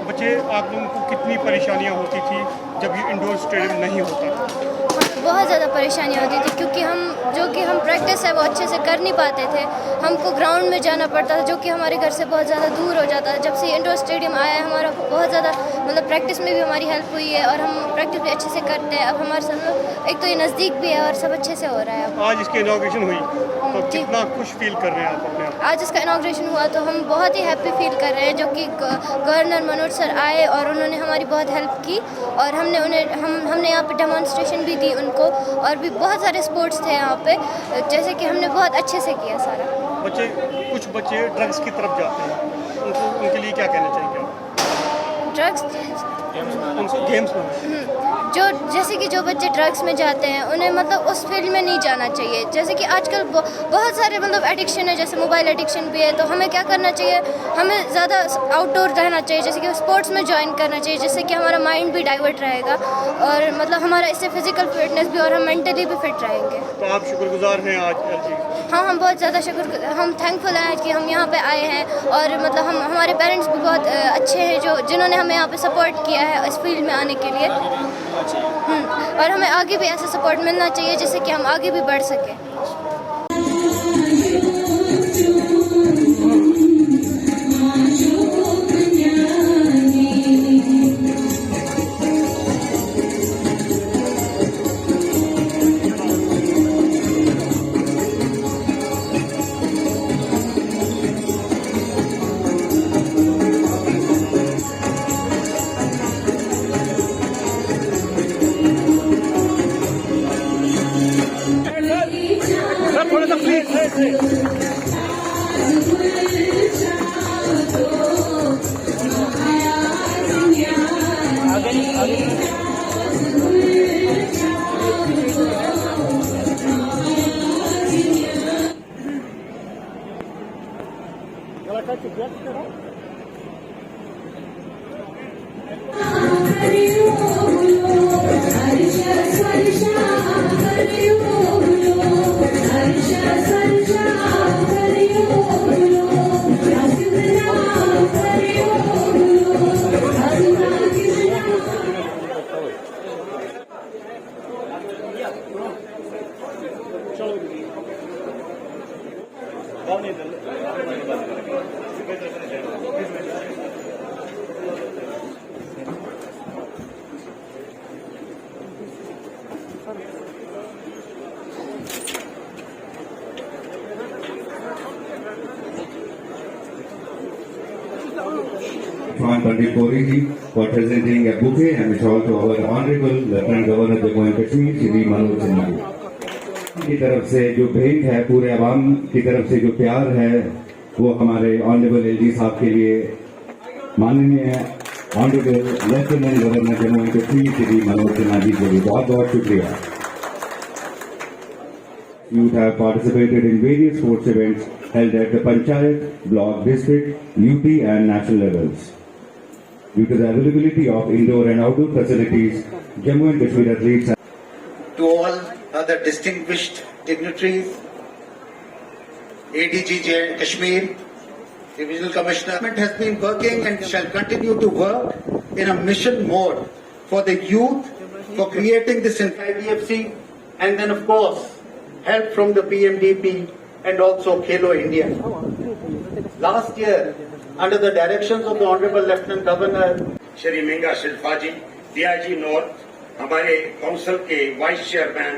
बच्चे आप लोगों को कितनी परेशानियाँ होती थी जब ये इंडोर स्टेडियम नहीं होता? बहुत ज़्यादा परेशानी होती थी क्योंकि हम प्रैक्टिस है वो अच्छे से कर नहीं पाते थे। हमको ग्राउंड में जाना पड़ता था जो कि हमारे घर से बहुत ज़्यादा दूर हो जाता था। जब से इंडोर स्टेडियम आया है हमारा बहुत ज़्यादा मतलब प्रैक्टिस में भी हमारी हेल्प हुई है और हम प्रैक्टिस भी अच्छे से करते हैं। अब हमारे सब एक तो ये नज़दीक भी है और सब अच्छे से हो रहा है अब। आज इसकी इनॉग्रेशन हुई तो जी। कितना खुश फील कर रहे हैं आप अपने आप? आज इसका इनॉग्रेशन हुआ तो हम बहुत ही हैप्पी फील कर रहे हैं जो कि गवर्नर मनोज सर आए और उन्होंने हमारी बहुत हेल्प की और हमने यहाँ पे डेमोन्स्ट्रेशन भी दी उनको और भी बहुत सारे स्पोर्ट्स थे यहाँ पे जैसे कि हमने बहुत अच्छे से किया सारा। कुछ बच्चे ड्रग्स की तरफ जाते हैं, उनके लिए क्या कहना चाहेंगे आप? ड्रग्स उनको गेम्स में जो जैसे कि जो बच्चे ड्रग्स में जाते हैं उन्हें मतलब उस फील्ड में नहीं जाना चाहिए। जैसे कि आजकल बहुत सारे मतलब एडिक्शन है, जैसे मोबाइल एडिक्शन भी है, तो हमें क्या करना चाहिए, हमें ज़्यादा आउटडोर रहना चाहिए, जैसे कि स्पोर्ट्स में ज्वाइन करना चाहिए जिससे कि हमारा माइंड भी डाइवर्ट रहेगा और मतलब हमारा इससे फिजिकल फिटनेस भी और हम मेंटली भी फिट रहेंगे। तो आप शुक्रगुजार हैं आज एलजी? हाँ, हम बहुत ज़्यादा हम थैंकफुल हैं कि हम यहाँ पे आए हैं और मतलब हमारे पेरेंट्स भी बहुत अच्छे हैं जिन्होंने हमें यहाँ पे सपोर्ट किया है इस फील्ड में आने के लिए। और हमें आगे भी ऐसा सपोर्ट मिलना चाहिए जिससे कि हम आगे भी बढ़ सकें। Pandit Koriji for presenting a bouquet and shawl to our Honorable Lieutenant Governor Jammu and Kashmir, Shri Manoj Sinha की तरफ से जो भेंट है, पूरे आवाम की तरफ से जो प्यार है, वो हमारे ऑनरेबल एलजी साहब के लिए माननीय honourable lieutenant governor Jammu and Kashmir Shri Manoj Sinha ji के लिए बहुत बहुत शुक्रिया। You have participated in various sports events held at the Panchayat, Block, District, UT and national levels. Due to the availability of indoor and outdoor facilities, Jammu and Kashmir athletes have... To all other distinguished dignitaries, ADG Kashmir, Divisional Commissioner has been working and shall continue to work in a mission mode for the youth, for creating this IDFC, and then of course help from the PMDP and also Khelo India. Last year, under the directions of the Honorable Lieutenant Governor Shri Minga Shilpaji, DIG North, हमारे council के vice chairman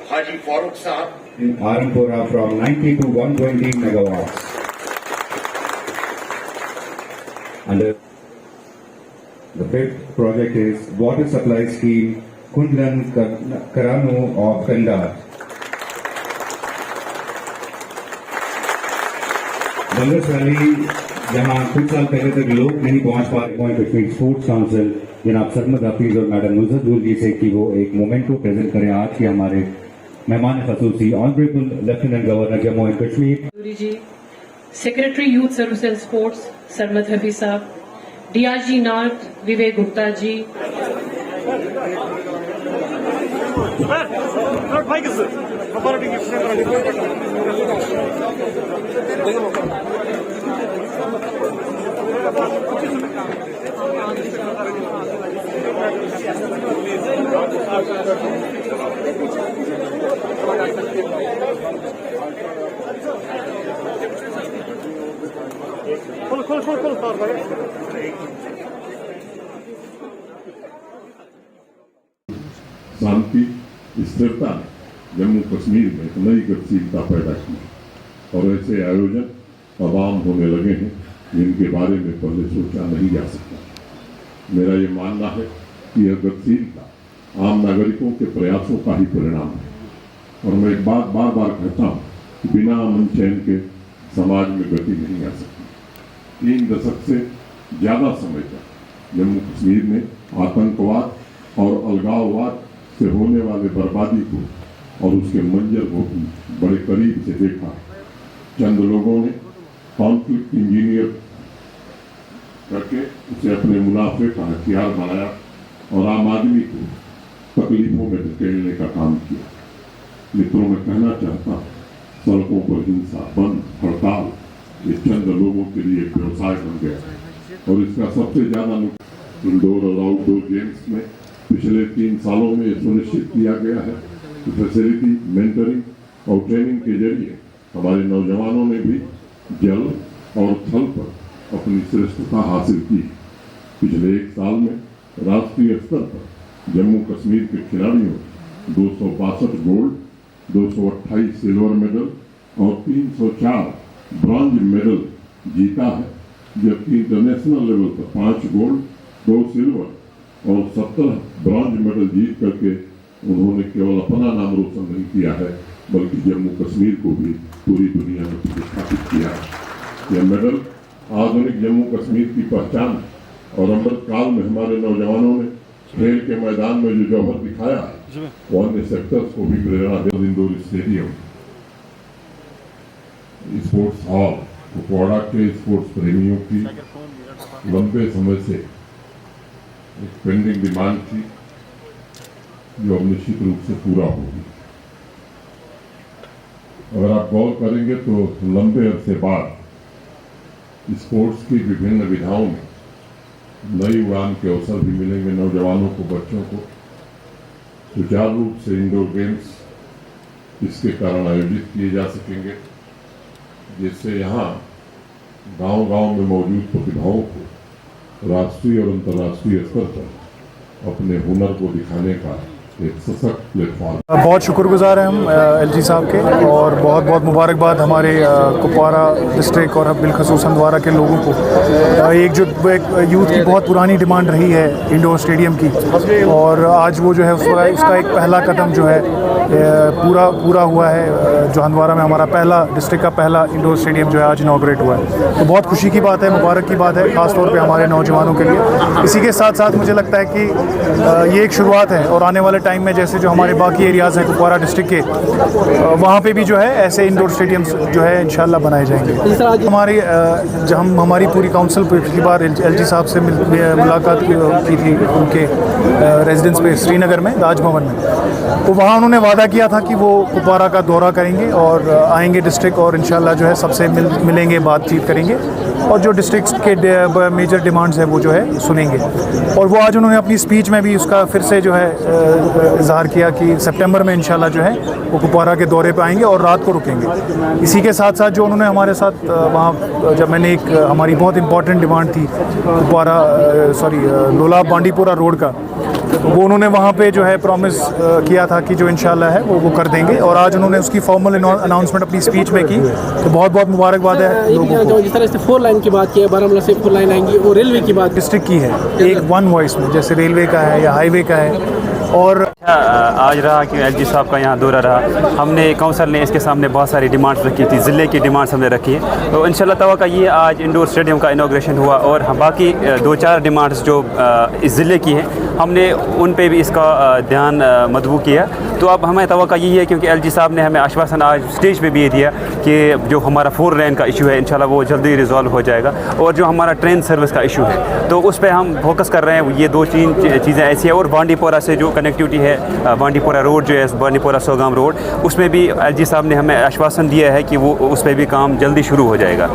हाजी फारूक साहब, in Arampura from 90 to 120 megawatts. And the fifth project is water supply scheme Kundlan Karanu of Kandar. बंगस valley जहाँ कुछ साल पहले तक लोग नहीं पहुंच पा रहे पॉइंट कश्मीर स्पोर्ट्स काउंसिल जनाब सरमद हफीज और मैडम नुजरत जी से कि वो एक मोमेंट को प्रेजेंट करें। आज के हमारे मेहमान खसूसी honourable lieutenant governor Jammu and Kashmir ji, secretary youth service and sports Sarmad Hafiz sahab, DIG north Vivek Gupta ji, शांति स्थिरता ने जम्मू कश्मीर में एक नई गतिशीलता पैदा की और ऐसे आयोजन आवाम होने लगे हैं जिनके बारे में पहले सोचा नहीं जा सकता। मेरा ये मानना है कि यह गतिशीलता आम नागरिकों के प्रयासों का ही परिणाम है और मैं एक बात बार बार कहता हूँ कि बिना अमन चैन के समाज में गति नहीं आ सकती। 3 दशक से ज्यादा समय तक जम्मू कश्मीर में आतंकवाद और अलगाववाद से होने वाले बर्बादी को और उसके मंजर को भी बड़े करीब से देखा। चंद लोगों ने कॉन्फ्लिक्ट इंजीनियर करके उसे अपने मुनाफे का हथियार बनाया और आम आदमी को तकलीफों में धकेलने का काम किया। मित्रों, मैं कहना चाहता हूँ, सड़कों पर हिंसा, बंद, हड़ताल ये चंद लोगों के लिए एक व्यवसाय बन गया और इसका सबसे ज्यादा नुकसान इंडोर और आउटडोर गेम्स में पिछले 3 सालों में सुनिश्चित किया गया है कि फैसिलिटी, मेंटरिंग और ट्रेनिंग के जरिए हमारे नौजवानों ने भी जल और थल पर अपनी श्रेष्ठता हासिल की। पिछले 1 साल में राष्ट्रीय स्तर पर जम्मू कश्मीर के खिलाड़ियों ने 262 गोल्ड, 228 सिल्वर मेडल और 304 ब्रॉन्ज मेडल जीता है, जबकि इंटरनेशनल लेवल पर 5 गोल्ड, 2 सिल्वर और 17 ब्रॉन्ज मेडल जीत करके उन्होंने केवल अपना नाम रोशन नहीं किया है बल्कि जम्मू कश्मीर को भी पूरी दुनिया में प्रतिष्ठित किया है। यह मेडल आधुनिक जम्मू कश्मीर की पहचान है और अमृत काल में हमारे नौजवानों ने खेल के मैदान में जो जौहर दिखाया है वो अन्य सेक्टर्स को भी प्रेरणा दे। Indoor stadium, sports hall Kupwara के स्पोर्ट्स प्रेमियों की लंबे समय से एक पेंडिंग डिमांड थी जो अब निश्चित रूप से पूरा होगी। अगर आप गौर करेंगे तो लंबे अरसे बाद स्पोर्ट्स की विभिन्न विधाओं में नई उड़ान के अवसर भी मिलेंगे। नौजवानों को, बच्चों को सुचारू रूप से इंडोर गेम्स इसके कारण आयोजित किए जा सकेंगे, जिससे यहाँ गांव-गांव में मौजूद प्रतिभाओं को राष्ट्रीय और अंतर्राष्ट्रीय स्तर पर अपने हुनर को दिखाने का एक सशक्त प्लेटफॉर्म। बहुत शुक्रगुजार हैं हम एलजी साहब के और बहुत बहुत मुबारकबाद हमारे कुपवाड़ा डिस्ट्रिक्ट और बिलखसूस हंदवाड़ा के लोगों को। एक यूथ की बहुत पुरानी डिमांड रही है इंडोर स्टेडियम की और आज वो जो है उसका एक पहला कदम जो है पूरा हुआ है। जो हंदवाड़ा में हमारा डिस्ट्रिक्ट का पहला इंडोर स्टेडियम जो है आज इनॉग्रेट हुआ है, तो बहुत खुशी की बात है, मुबारक की बात है, खासतौर पर हमारे नौजवानों के लिए। इसी के साथ साथ मुझे लगता है कि ये एक शुरुआत है और आने वाले टाइम में जैसे जो हमारे बाकी एरियाज़ हैं कुपवाड़ा डिस्ट्रिक्ट के, वहाँ पे भी जो है ऐसे इंडोर स्टेडियम्स जो है इंशाल्लाह बनाए जाएंगे। हमारी पूरी काउंसिल पिछली बार एलजी साहब से मुलाकात की थी उनके रेजिडेंस पे श्रीनगर में, राजभवन में, तो वहाँ उन्होंने वादा किया था कि वो कुपवाड़ा का दौरा करेंगे और आएंगे डिस्ट्रिक्ट और इंशाल्लाह जो है सबसे मिलेंगे, बातचीत करेंगे और जो डिस्ट्रिक्ट के मेजर डिमांड्स है वो जो है सुनेंगे। और वो आज उन्होंने अपनी स्पीच में भी उसका फिर से जो है इजहार किया कि सितंबर में इंशाल्लाह जो है वो कुपवाड़ा के दौरे पे आएंगे और रात को रुकेंगे। इसी के साथ साथ जो उन्होंने हमारे साथ वहाँ जब मैंने एक हमारी बहुत इंपॉर्टेंट डिमांड थी कुपवाड़ा लोलाब बांडीपुरा रोड का, वो उन्होंने वहाँ पे जो है प्रॉमिस किया था कि जो इंशाल्लाह है वो कर देंगे और आज उन्होंने उसकी फॉर्मल अनाउंसमेंट अपनी स्पीच में की, तो बहुत बहुत मुबारकबाद है लोगों को। जिस तरह से 4 लाइन की बात की है, बारामूला से 4 लाइन आएंगी और रेलवे की बात डिस्ट्रिक्ट की है, एक वन वॉइस में, जैसे रेलवे का है या हाईवे का है। और आज रहा कि एलजी साहब का यहाँ दौरा रहा, हमने काउंसिल ने इसके सामने बहुत सारी डिमांड्स रखी थी, ज़िले की डिमांड्स हमने रखी है, तो इंशाल्लाह तवक्का ये आज इंडोर स्टेडियम का इनॉग्रेशन हुआ और बाकी 2-4 डिमांड्स जो इस ज़िले की हैं हमने उन पे भी इसका ध्यान मदबू किया। तो अब हमें तवक्का यही है क्योंकि एलजी साहब ने हमें आश्वासन आज स्टेज पे भी ये दिया कि जो हमारा 4 लेन का इशू है इंशाल्लाह वो जल्दी रिजॉल्व हो जाएगा और जो हमारा ट्रेन सर्विस का इशू है तो उस पर हम फोकस कर रहे हैं। ये 2-3 चीज़ें ऐसी हैं और बांडीपोरा से जो कनेक्टिविटी है, बांडीपोरा रोड जो है, बांडीपोरा सोगाम रोड, उसमें भी एलजी साहब ने हमें आश्वासन दिया है कि वो उस पर भी काम जल्दी शुरू हो जाएगा।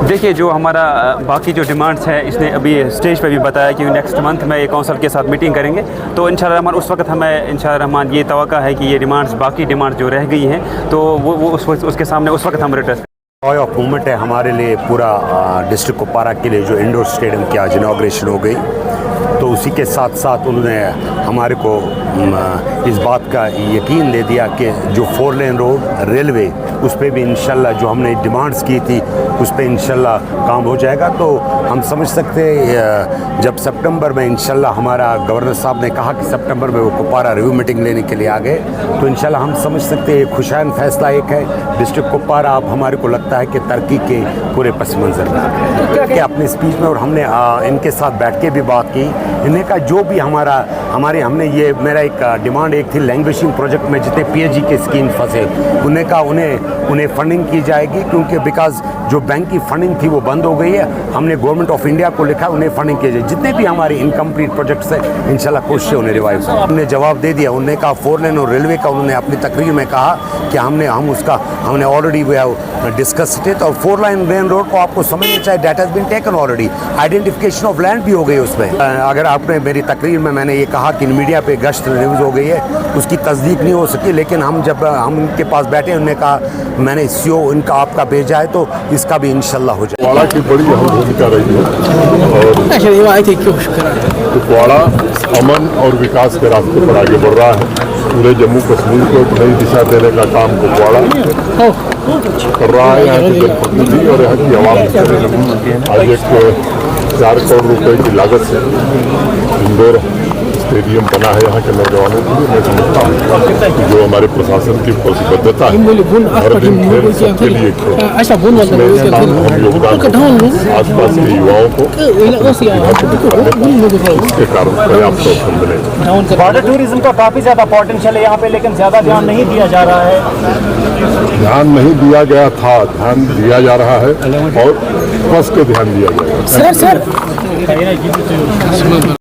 देखिए, जो हमारा बाकी जो डिमांड्स है, इसने अभी स्टेज पे भी बताया कि नेक्स्ट मंथ में ये काउंसिल के साथ मीटिंग करेंगे। तो इंशाअल्लाह रहमान उस वक्त हमें इंशाअल्लाह रहमान ये तवक्का है कि ये डिमांड्स, बाकी डिमांड्स जो रह गई हैं, तो वो उसके सामने उस वक्त हम रिटर्न जॉय ऑफ मूवमेंट है हमारे लिए पूरा डिस्ट्रिक्ट कुपवारा के लिए जो इंडोर स्टेडियम की आज इनाग्रेशन हो गई। तो उसी के साथ साथ उन्होंने हमारे को इस बात का यकीन दे दिया कि जो 4 लेन रोड रेलवे उस पर भी इंशाल्लाह जो हमने डिमांड्स की थी उस पर इंशाल्लाह काम हो जाएगा। तो हम समझ सकते हैं जब सितंबर में इंशाल्लाह हमारा गवर्नर साहब ने कहा कि सितंबर में वो कुपवारा रिव्यू मीटिंग लेने के लिए आ गए, तो इंशाल्लाह हम समझ सकते हैं खुशहाल फैसला एक है। डिस्ट्रिक्ट कुपवारा अब हमारे को लगता है कि तरक्की के पूरे पस मंज़र में आ गए अपने स्पीच में। और हमने इनके साथ बैठ के भी बात की, इन्हें का जो भी हमने ये मेरा एक डिमांड एक थी लैंग्वेजिंग प्रोजेक्ट में जितने पीएचडी के स्कीम फंसे उन्हें का उन्हें फंडिंग की जाएगी, क्योंकि बिकॉज जो बैंक की फंडिंग थी वो बंद हो गई है। हमने गवर्नमेंट ऑफ इंडिया को लिखा उन्हें फंडिंग की जाए। जितने भी हमारे इनकम्प्लीट प्रोजेक्ट्स हैं इंशाल्लाह कोशिश उन्हें रिवाइव करें। हमने जवाब दे दिया, उन्होंने कहा 4 लेन और रेलवे का उन्होंने अपनी तकरीर में कहा कि हमने already we have discussed it. और 4 लेन रोड को आपको समझना चाहिए that has been taken already, identification of land भी हो गई उसमें। अगर आपने मेरी तकरीर में मैंने ये कहा कि मीडिया पे गश्त न्यूज़ हो गई है, उसकी तस्दीक नहीं हो सकी, लेकिन जब हम इनके पास बैठे उन्होंने कहा मैंने सीओ इनका आपका भेजा है तो इसका भी इंशाल्लाह हो जाए। कुपवाड़ा की बड़ी अहम भूमिका रही है और कुपवाड़ा अमन और विकास के रास्ते पर आगे बढ़ रहा है। पूरे जम्मू कश्मीर को एक नई दिशा देने का काम कुपवाड़ा कर रहा है। यहाँ की जनप्रतिनिधि और यहाँ की आवाम आज एक 4 करोड़ रुपए की लागत से इंदौर स्टेडियम बना है यहाँ के नौजवानों के लिए। मैं समझता हूँ कि जो हमारे प्रशासन की प्रतिबद्धता है हर दिन खेल सबके लिए खेल, इसमें हम योगदान आसपास के युवाओं को इसके कारण पर्याप्त अवसर मिलेगा। बॉर्डर टूरिज्म का काफ़ी ज़्यादा पोटेंशियल है यहाँ पे, लेकिन ज़्यादा ध्यान नहीं दिया जा रहा है। ध्यान नहीं दिया गया था, ध्यान दिया जा रहा है और स्पष्ट ध्यान दिया जाएगा। सर